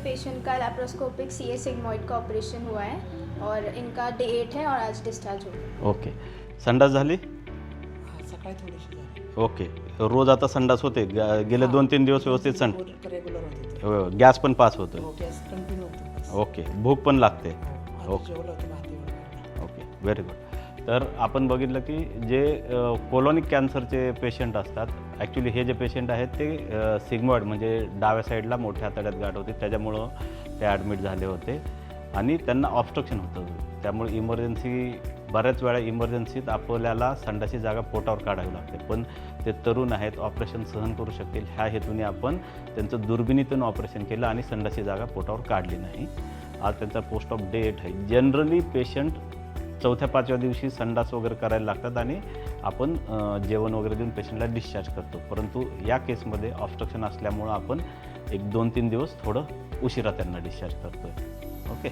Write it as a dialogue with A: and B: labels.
A: Patient का laparoscopic CA sigmoid का operation हुआ है और इनका डे 8 है और आज डिस्चार्ज हो गया।
B: ओके. संडास झाली?
C: सकाळी थोडीशी झाली.
B: ओके. रोज आता संडास होते? गेले 2-3 दिवस व्यवस्थित
C: रेग्युलर होते.
B: गॅस पण पास होतो?
C: गॅस कंटिन्यू होतो.
B: ओके. भूक पण लागते?
C: ओके. जेवलं होतं भाती.
B: Okay, very good. तर आपण बघितलं की जे कोलोनिक कॅन्सरचे पेशंट असतात, ॲक्च्युली हे जे पेशंट आहेत ते सिग्मॉइड म्हणजे डाव्या साईडला मोठ्या आतड्यात गाठ होती, त्याच्यामुळं ते ॲडमिट झाले होते आणि त्यांना ऑब्स्ट्रक्शन होतं. त्यामुळे बऱ्याच वेळा इमर्जन्सीत आपल्याला संडाची जागा पोटावर काढावी लागते. पण ते तरुण आहेत, ऑपरेशन सहन करू शकतील ह्या हेतूने आपण त्यांचं दुर्बिणीतून ऑपरेशन केलं आणि संडाची जागा पोटावर काढली नाही. आज त्यांचा पोस्ट ऑफ डेट आहे. जनरली पेशंट 4-5व्या दिवशी संडास वगैरे करायला लागतात आणि आपण जेवण वगैरे देऊन पेशंटला डिस्चार्ज करतो. परंतु या केसमध्ये ऑब्स्ट्रक्शन असल्यामुळं आपण एक 2-3 दिवस थोडं उशिरा त्यांना डिस्चार्ज करतो आहे. ओके.